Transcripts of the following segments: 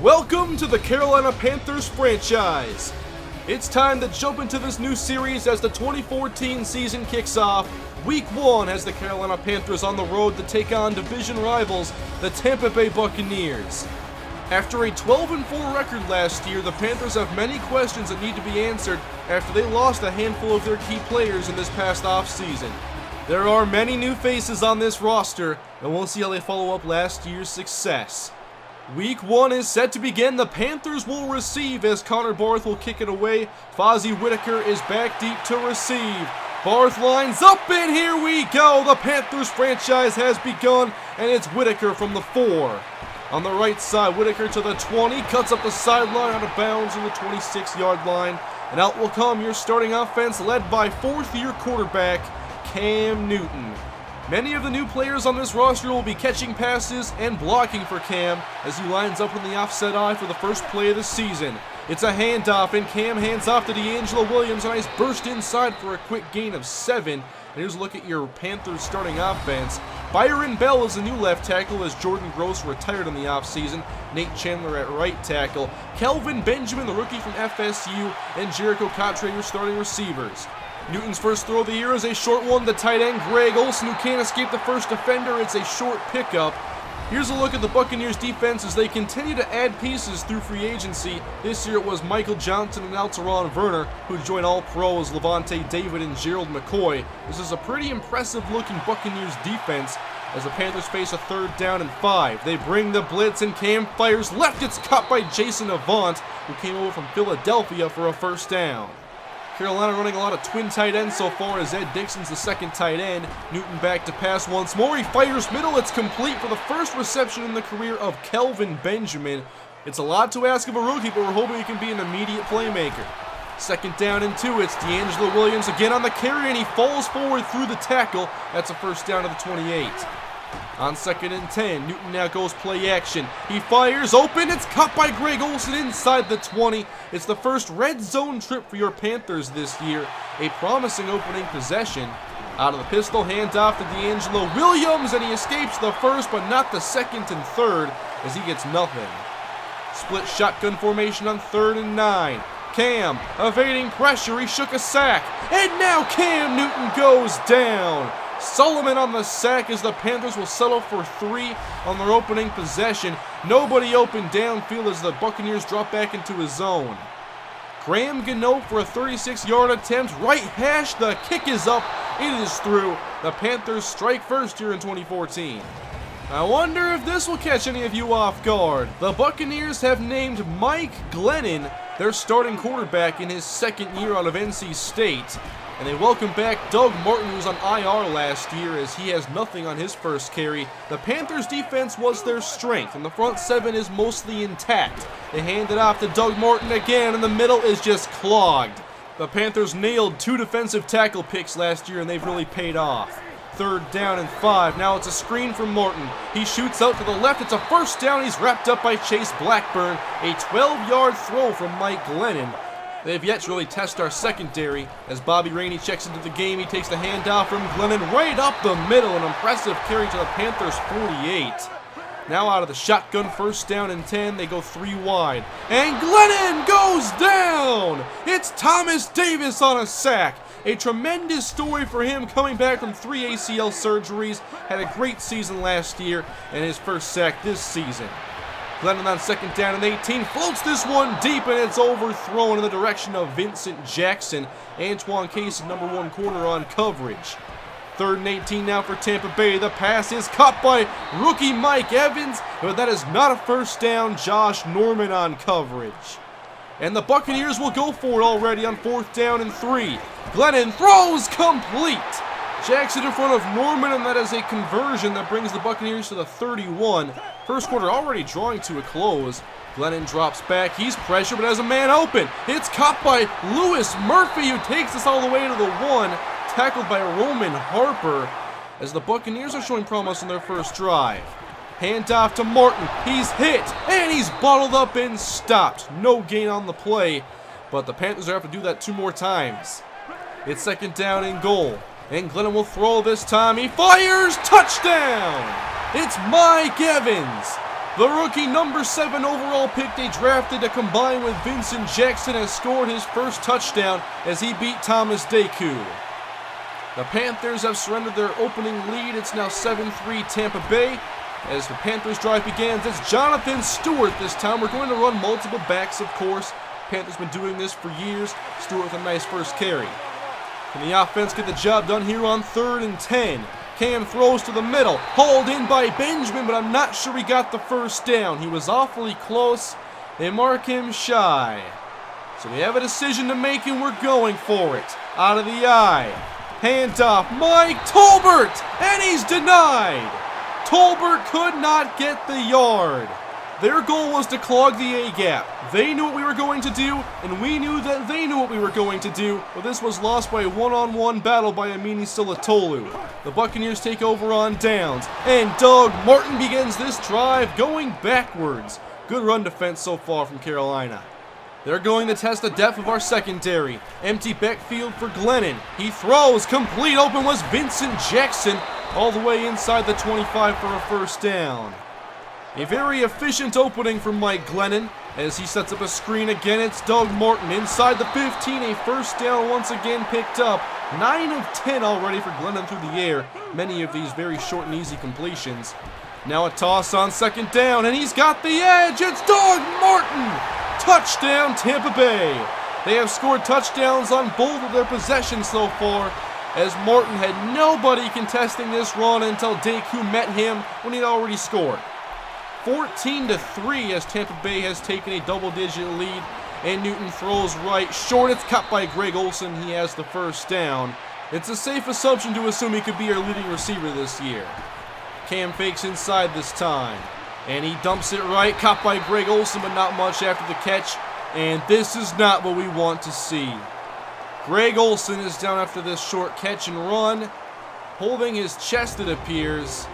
Welcome to the Carolina Panthers Franchise. It's time to jump into this new series as the 2014 season kicks off. Week 1 has the Carolina Panthers on the road to take on division rivals, the Tampa Bay Buccaneers. After a 12-4 record last year, the Panthers have many questions that need to be answered after they lost a handful of their key players in this past offseason. There are many new faces on this roster, and we'll see how they follow up last year's success. Week 1 is set to begin. The Panthers will receive as Connor Barth will kick it away. Fozzie Whitaker is back deep to receive. Barth lines up, and here we go. The Panthers franchise has begun, and it's Whitaker from the 4. On the right side, Whitaker to the 20, cuts up the sideline out of bounds on the 26-yard line. And out will come your starting offense, led by fourth-year quarterback Cam Newton. Many of the new players on this roster will be catching passes and blocking for Cam as he lines up in the offset eye for the first play of the season. It's a handoff, and Cam hands off to D'Angelo Williams. A nice burst inside for a quick gain of 7. And here's a look at your Panthers starting offense. Byron Bell is the new left tackle as Jordan Gross retired in the offseason. Nate Chandler at right tackle. Kelvin Benjamin, the rookie from FSU, and Jericho Cottrell, your starting receivers. Newton's first throw of the year is a short one to tight end Greg Olsen, who can't escape the first defender. It's a short pickup. Here's a look at the Buccaneers defense as they continue to add pieces through free agency. This year it was Michael Johnson and Alteron Werner who joined All-Pro as Levante David and Gerald McCoy. This is a pretty impressive looking Buccaneers defense as the Panthers face a 3rd down and 5. They bring the blitz, and Cam fires left. It's caught by Jason Avant, who came over from Philadelphia for a 1st down. Carolina running a lot of twin tight ends so far as Ed Dixon's the 2nd tight end. Newton back to pass once more. He fires middle. It's complete for the first reception in the career of Kelvin Benjamin. It's a lot to ask of a rookie, but we're hoping he can be an immediate playmaker. 2nd down and 2. It's D'Angelo Williams again on the carry, and he falls forward through the tackle. That's a 1st down to the 28. On 2nd and 10, Newton now goes play action. He fires open. It's caught by Greg Olsen inside the 20. It's the first red zone trip for your Panthers this year. A promising opening possession. Out of the pistol, handoff to D'Angelo Williams, and he escapes the 1st, but not the 2nd and 3rd as he gets nothing. Split shotgun formation on 3rd and 9. Cam evading pressure. He shook a sack, and now Cam Newton goes down. Solomon on the sack as the Panthers will settle for 3 on their opening possession. Nobody open downfield as the Buccaneers drop back into his zone. Graham Gano for a 36-yard attempt. Right hash. The kick is up. It is through. The Panthers strike first here in 2014. I wonder if this will catch any of you off guard. The Buccaneers have named Mike Glennon their starting quarterback in his 2nd year out of NC State. And they welcome back Doug Martin, who was on IR last year, as he has nothing on his first carry. The Panthers' defense was their strength, and the front 7 is mostly intact. They hand it off to Doug Martin again, and the middle is just clogged. The Panthers nailed 2 defensive tackle picks last year, and they've really paid off. 3rd down and 5. Now it's a screen from Martin. He shoots out to the left. It's a 1st down. He's wrapped up by Chase Blackburn. A 12-yard throw from Mike Glennon. They've yet to really test our secondary. As Bobby Rainey checks into the game, he takes the handoff from Glennon right up the middle. An impressive carry to the Panthers' 48. Now out of the shotgun, 1st down and 10. They go 3 wide. And Glennon goes down! It's Thomas Davis on a sack. A tremendous story for him coming back from 3 ACL surgeries. Had a great season last year and his first sack this season. Glennon on 2nd down and 18, floats this one deep, and it's overthrown in the direction of Vincent Jackson. Antoine Case, number 1 corner on coverage. 3rd and 18 now for Tampa Bay. The pass is caught by rookie Mike Evans, but that is not a 1st down. Josh Norman on coverage. And the Buccaneers will go for it already on 4th down and 3. Glennon throws complete. Jackson in front of Norman, and that is a conversion that brings the Buccaneers to the 31. First quarter already drawing to a close. Glennon drops back. He's pressured, but has a man open. It's caught by Lewis Murphy, who takes this all the way to the 1. Tackled by Roman Harper as the Buccaneers are showing promise on their first drive. Handoff to Martin. He's hit, and he's bottled up and stopped. No gain on the play, but the Panthers are going to have to do that 2 more times. It's 2nd down and goal. And Glennon will throw this time. He fires! Touchdown! It's Mike Evans. The rookie number 7 overall pick they drafted to combine with Vincent Jackson has scored his first touchdown as he beat Thomas Deku. The Panthers have surrendered their opening lead. It's now 7-3 Tampa Bay. As the Panthers drive begins, it's Jonathan Stewart this time. We're going to run multiple backs, of course. Panthers been doing this for years. Stewart with a nice first carry. Can the offense get the job done here on 3rd and 10? Cam throws to the middle, hauled in by Benjamin, but I'm not sure he got the first down. He was awfully close. They mark him shy. So we have a decision to make, and we're going for it. Out of the eye. Handoff, Mike Tolbert, and he's denied. Tolbert could not get the yard. Their goal was to clog the A-gap. They knew what we were going to do, and we knew that they knew what we were going to do, but this was lost by a one-on-one battle by Amini Silatolu. The Buccaneers take over on downs, and Doug Martin begins this drive going backwards. Good run defense so far from Carolina. They're going to test the depth of our secondary. Empty backfield for Glennon. He throws, complete, open was Vincent Jackson, all the way inside the 25 for a first down. A very efficient opening for Mike Glennon as he sets up a screen again. It's Doug Martin inside the 15. A first down once again picked up. 9 of 10 already for Glennon through the air. Many of these very short and easy completions. Now a toss on 2nd down, and he's got the edge. It's Doug Martin. Touchdown Tampa Bay. They have scored touchdowns on both of their possessions so far, as Martin had nobody contesting this run until Deku met him when he'd already scored. 14-3 as Tampa Bay has taken a double-digit lead, and Newton throws right short. It's caught by Greg Olsen. He has the first down. It's a safe assumption to assume he could be our leading receiver this year. Cam fakes inside this time, and he dumps it right. Caught by Greg Olsen, but not much after the catch, and this is not what we want to see. Greg Olsen is down after this short catch and run, holding his chest, it appears.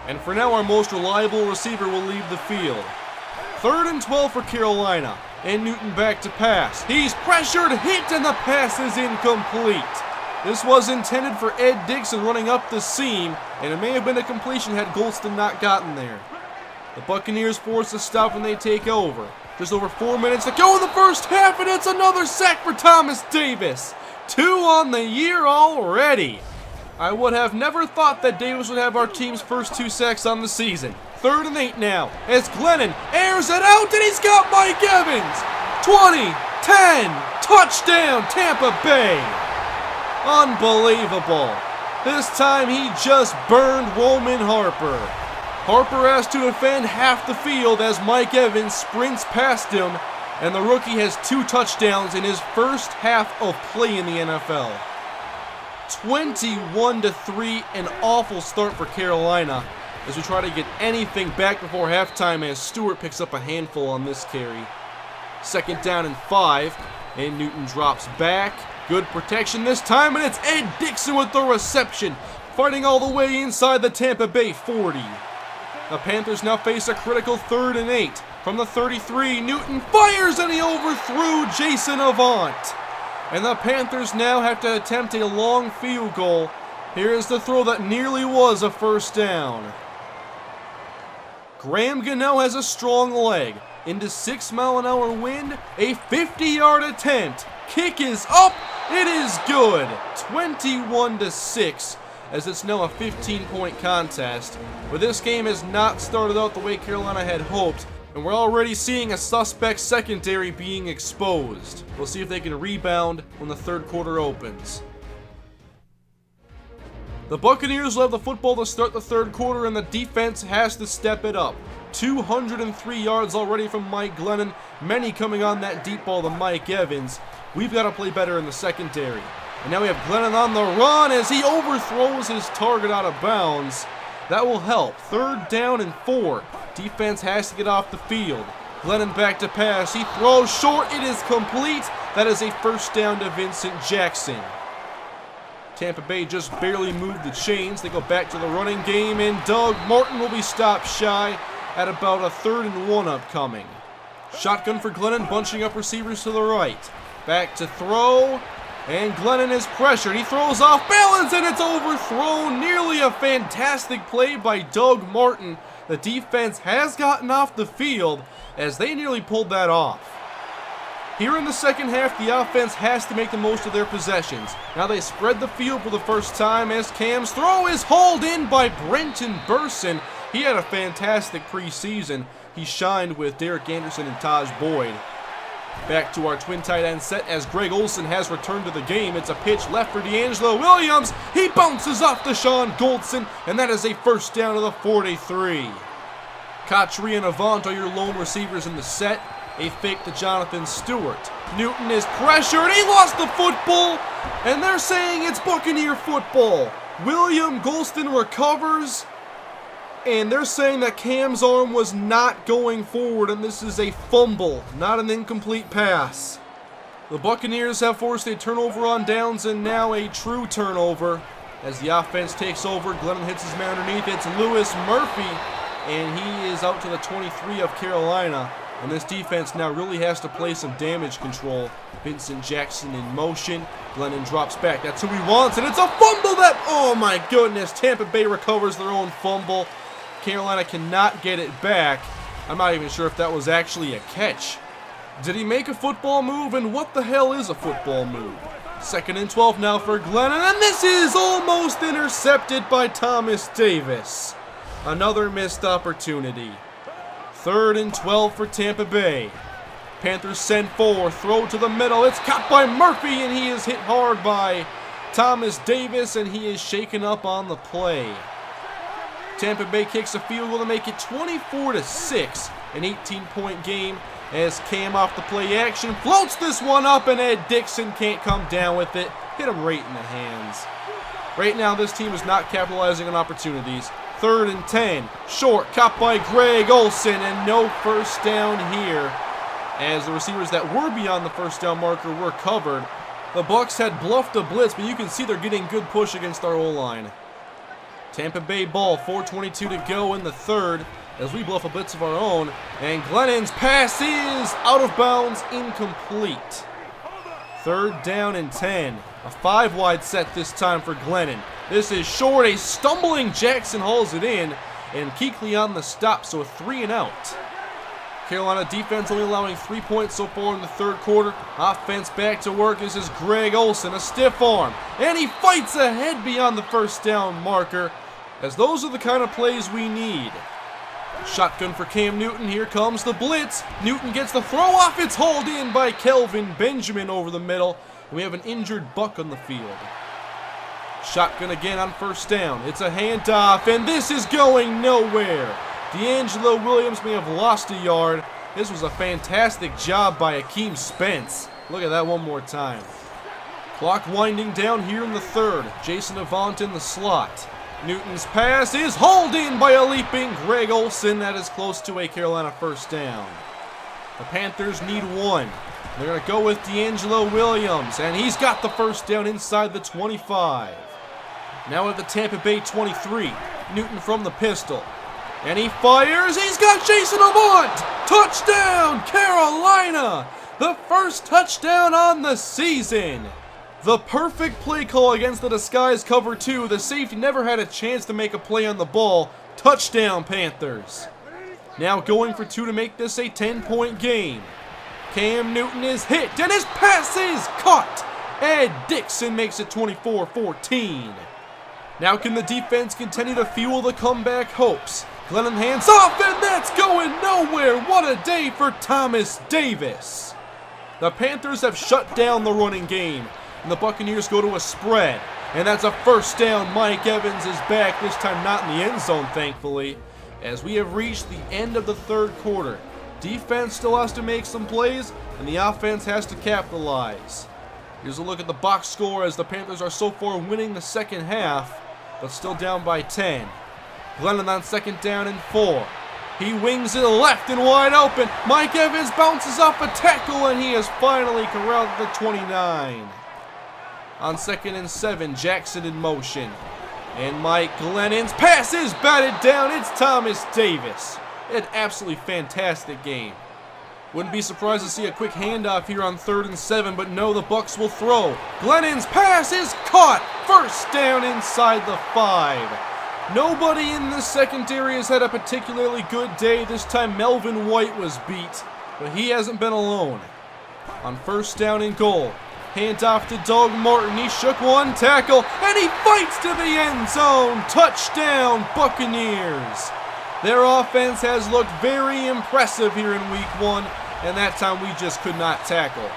And for now, our most reliable receiver will leave the field. 3rd and 12 for Carolina, and Newton back to pass. He's pressured, hit, and the pass is incomplete. This was intended for Ed Dixon running up the seam, and it may have been a completion had Golston not gotten there. The Buccaneers force a stop when they take over. Just over 4 minutes to go in the first half, and it's another sack for Thomas Davis. 2 on the year already. I would have never thought that Davis would have our team's first 2 sacks on the season. 3rd and 8 now, as Glennon airs it out, and he's got Mike Evans. 20, 10, touchdown Tampa Bay. Unbelievable. This time he just burned Roman Harper. Harper has to defend half the field as Mike Evans sprints past him, and the rookie has 2 touchdowns in his first half of play in the NFL. 21-3, an awful start for Carolina as we try to get anything back before halftime as Stewart picks up a handful on this carry. 2nd down and 5, and Newton drops back. Good protection this time, and it's Ed Dixon with the reception, fighting all the way inside the Tampa Bay 40. The Panthers now face a critical 3rd and 8. From the 33, Newton fires, and he overthrew Jason Avant. And the Panthers now have to attempt a long field goal. Here is the throw that nearly was a first down. Graham Gano has a strong leg. Into 6-mile-an-hour wind, a 50-yard attempt. Kick is up. It is good. 21-6, as it's now a 15-point contest. But this game has not started out the way Carolina had hoped, and we're already seeing a suspect secondary being exposed. We'll see if they can rebound when the 3rd quarter opens. The Buccaneers will have the football to start the 3rd quarter, and the defense has to step it up. 203 yards already from Mike Glennon, many coming on that deep ball to Mike Evans. We've got to play better in the secondary. And now we have Glennon on the run as he overthrows his target out of bounds. That will help. 3rd down and 4. Defense has to get off the field. Glennon back to pass. He throws short. It is complete. That is a first down to Vincent Jackson. Tampa Bay just barely moved the chains. They go back to the running game, and Doug Martin will be stopped shy at about a 3rd and 1 upcoming. Shotgun for Glennon, bunching up receivers to the right. Back to throw. And Glennon is pressured. He throws off balance and it's overthrown. Nearly a fantastic play by Doug Martin. The defense has gotten off the field as they nearly pulled that off. Here in the second half, the offense has to make the most of their possessions. Now they spread the field for the first time as Cam's throw is hauled in by Brenton Burson. He had a fantastic preseason. He shined with Derek Anderson and Taj Boyd. Back to our twin tight end set as Greg Olsen has returned to the game. It's a pitch left for DeAngelo Williams. He bounces off to Sean Goldson, and that is a first down to the 43. Kotri and Avant are your lone receivers in the set. A fake to Jonathan Stewart. Newton is pressured. He lost the football, and they're saying it's Buccaneer football. William Golston recovers, and they're saying that Cam's arm was not going forward, and this is a fumble, not an incomplete pass. The Buccaneers have forced a turnover on downs, and now a true turnover. As the offense takes over, Glennon hits his man underneath. It's Lewis Murphy, and he is out to the 23 of Carolina. And this defense now really has to play some damage control. Vincent Jackson in motion. Glennon drops back. That's who he wants, and it's a fumble that, oh my goodness, Tampa Bay recovers their own fumble. Carolina cannot get it back. I'm not even sure if that was actually a catch. Did he make a football move, and what the hell is a football move? 2nd and 12 now for Glennon, and this is almost intercepted by Thomas Davis. Another missed opportunity. 3rd and 12 for Tampa Bay. Panthers send 4, throw to the middle. It's caught by Murphy, and he is hit hard by Thomas Davis, and he is shaken up on the play. Tampa Bay kicks a field goal to make it 24-6, an 18-point game as Cam off the play action floats this one up, and Ed Dixon can't come down with it. Hit him right in the hands. Right now, this team is not capitalizing on opportunities. 3rd and 10, short, caught by Greg Olsen, and no first down here as the receivers that were beyond the first down marker were covered. The Bucs had bluffed a blitz, but you can see they're getting good push against our O-line. Tampa Bay ball, 4:22 to go in the 3rd as we bluff a blitz of our own, and Glennon's pass is out of bounds, incomplete. 3rd down and 10, a 5-wide set this time for Glennon. This is short, a stumbling Jackson hauls it in, and Kuechly on the stop, so a 3 and out. Carolina defense only allowing 3 points so far in the 3rd quarter. Offense back to work. This is Greg Olsen, a stiff arm, and he fights ahead beyond the first down marker, as those are the kind of plays we need. Shotgun for Cam Newton. Here comes the blitz. Newton gets the throw off. It's hauled in by Kelvin Benjamin over the middle, and we have an injured Buck on the field. Shotgun again on first down. It's a handoff, and this is going nowhere. DeAngelo Williams may have lost a yard. This was a fantastic job by Akeem Spence. Look at that one more time. Clock winding down here in the 3rd. Jason Avant in the slot. Newton's pass is hauled in by a leaping Greg Olsen. That is close to a Carolina first down. The Panthers need 1. They're going to go with DeAngelo Williams, and he's got the first down inside the 25. Now at the Tampa Bay 23, Newton from the pistol. And he fires. He's got Jason Avant. Touchdown, Carolina. The first touchdown on the season. The perfect play call against the disguise cover 2. The safety never had a chance to make a play on the ball. Touchdown, Panthers. Now going for 2 to make this a 10-point game. Cam Newton is hit, and his pass is caught. Ed Dixon makes it 24-14. Now can the defense continue to fuel the comeback hopes? Glennon hands off, and that's going nowhere. What a day for Thomas Davis. The Panthers have shut down the running game, and the Buccaneers go to a spread. And that's a first down. Mike Evans is back, this time not in the end zone, thankfully, as we have reached the end of the 3rd quarter. Defense still has to make some plays, and the offense has to capitalize. Here's a look at the box score as the Panthers are so far winning the second half, but still down by 10. Glennon on 2nd down and 4. He wings it left and wide open. Mike Evans bounces off a tackle, and he is finally corralled at the 29. On 2nd and 7, Jackson in motion. And Mike Glennon's pass is batted down. It's Thomas Davis. An absolutely fantastic game. Wouldn't be surprised to see a quick handoff here on 3rd and 7, but no, the Bucs will throw. Glennon's pass is caught. First down inside the 5. Nobody in the secondary has had a particularly good day. This time Melvin White was beat, but he hasn't been alone. On 1st down and goal, handoff to Doug Martin. He shook one tackle, and he fights to the end zone. Touchdown, Buccaneers. Their offense has looked very impressive here in Week 1, and that time we just could not tackle.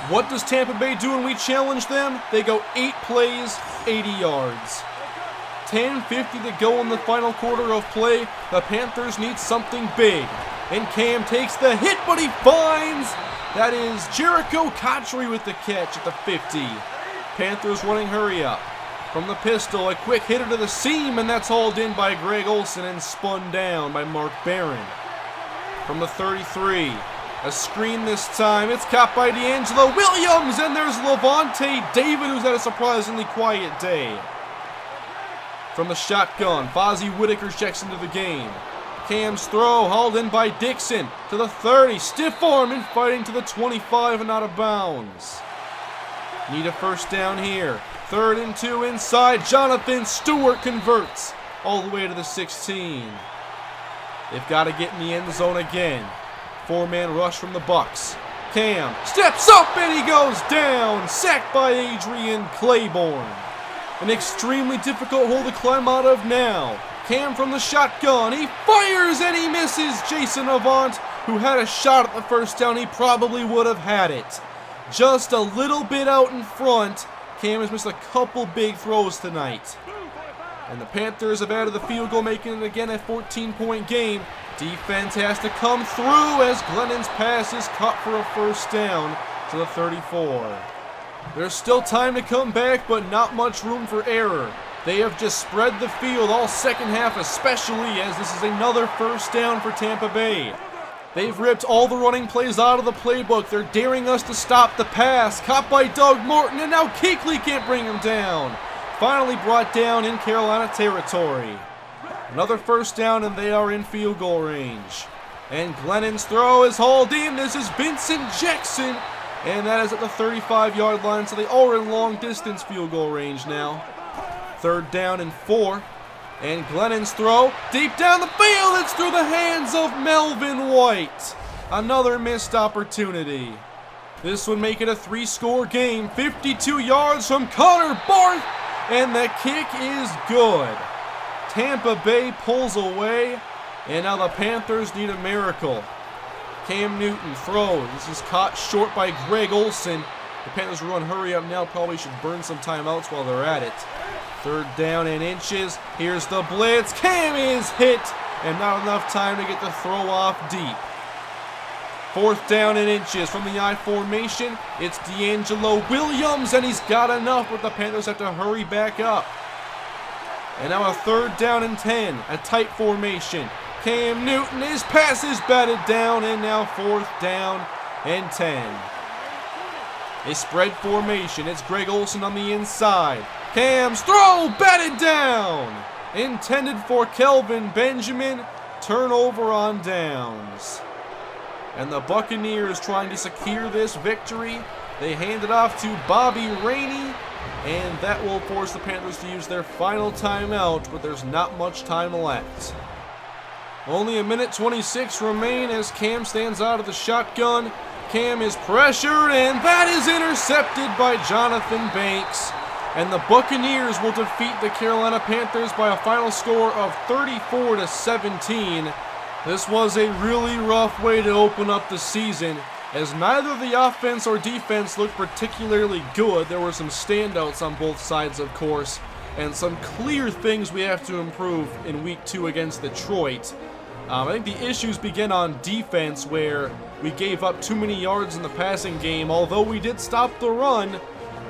What does Tampa Bay do when we challenge them? They go 8 plays, 80 yards. 10:50 to go in the final quarter of play. The Panthers need something big. And Cam takes the hit, but he finds. That is Jericho Cotchery with the catch at the 50. Panthers running hurry up. From the pistol, a quick hitter to the seam, and that's hauled in by Greg Olsen and spun down by Mark Barron. From the 33, a screen this time. It's caught by D'Angelo Williams, and there's Levante David, who's had a surprisingly quiet day. From the shotgun, Fozzie Whitaker checks into the game. Cam's throw, hauled in by Dixon to the 30. Stiff arm and fighting to the 25 and out of bounds. Need a 1st down here. 3rd and 2 inside. Jonathan Stewart converts all the way to the 16. They've got to get in the end zone again. 4-man rush from the Bucs. Cam steps up and he goes down. Sacked by Adrian Claiborne. An extremely difficult hole to climb out of now. Cam from the shotgun. He fires and he misses. Jason Avant, who had a shot at the 1st down, he probably would have had it. Just a little bit out in front. Cam has missed a couple big throws tonight. And the Panthers have added the field goal, making it again a 14-point game. Defense has to come through as Glennon's pass is caught for a 1st down to the 34. There's still time to come back, but not much room for error. They have just spread the field all second half, especially as this is another 1st down for Tampa Bay. They've ripped all the running plays out of the playbook. They're daring us to stop the pass. Caught by Doug Martin, and now Kuechly can't bring him down. Finally brought down in Carolina territory. Another 1st down, and they are in field goal range. And Glennon's throw is hauled in. This is Vincent Jackson, and that is at the 35-yard line, so they are in long-distance field goal range now. 3rd down and 4. And Glennon's throw, deep down the field, it's through the hands of Melvin White. Another missed opportunity. This would make it a 3-score game. 52 yards from Connor Barth, and the kick is good. Tampa Bay pulls away, and now the Panthers need a miracle. Cam Newton throws. This is caught short by Greg Olsen. The Panthers run hurry up now, probably should burn some timeouts while they're at it. 3rd down and inches. Here's the blitz. Cam is hit, and not enough time to get the throw off deep. 4th down and inches from the I formation. It's D'Angelo Williams, and he's got enough, but the Panthers have to hurry back up. And now a 3rd down and 10. A tight formation. Cam Newton, his pass is batted down, and now 4th down and 10. A spread formation. It's Greg Olsen on the inside. Cam's throw batted down. Intended for Kelvin Benjamin. Turnover on downs. And the Buccaneers trying to secure this victory. They hand it off to Bobby Rainey. And that will force the Panthers to use their final timeout, but there's not much time left. Only a minute 26 remain as Cam stands out of the shotgun. Cam is pressured, and that is intercepted by Jonathan Banks. And the Buccaneers will defeat the Carolina Panthers by a final score of 34-17. This was a really rough way to open up the season, as neither the offense or defense looked particularly good. There were some standouts on both sides, of course, and some clear things we have to improve in Week 2 against Detroit. I think the issues begin on defense, where we gave up too many yards in the passing game. Although we did stop the run,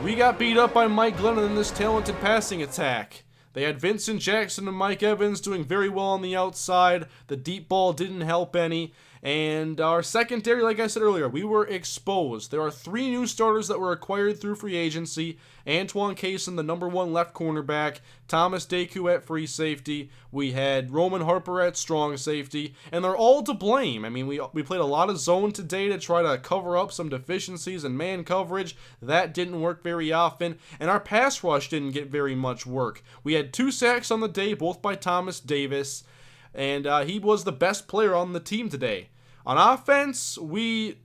we got beat up by Mike Glennon in this talented passing attack. They had Vincent Jackson and Mike Evans doing very well on the outside. The deep ball didn't help any. And our secondary, like I said earlier, we were exposed. There are 3 new starters that were acquired through free agency. Antoine Cason, the #1 left cornerback. Thomas Deku at free safety. We had Roman Harper at strong safety. And they're all to blame. I mean, we played a lot of zone today to try to cover up some deficiencies in man coverage. That didn't work very often. And our pass rush didn't get very much work. We had 2 sacks on the day, both by Thomas Davis. And he was the best player on the team today. On offense, we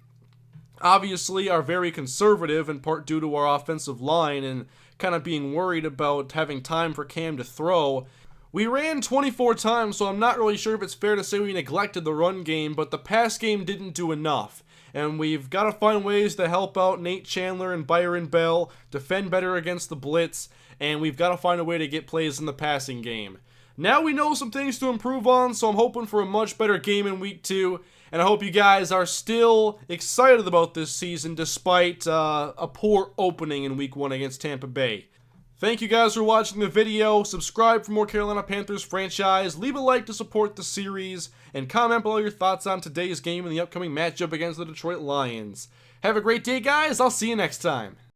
obviously are very conservative, in part due to our offensive line and kind of being worried about having time for Cam to throw. We ran 24 times, so I'm not really sure if it's fair to say we neglected the run game, but the pass game didn't do enough. And we've got to find ways to help out Nate Chandler and Byron Bell, defend better against the blitz, and we've got to find a way to get plays in the passing game. Now we know some things to improve on, so I'm hoping for a much better game in Week 2, and I hope you guys are still excited about this season despite a poor opening in Week 1 against Tampa Bay. Thank you guys for watching the video. Subscribe for more Carolina Panthers franchise. Leave a like to support the series, and comment below your thoughts on today's game and the upcoming matchup against the Detroit Lions. Have a great day, guys. I'll see you next time.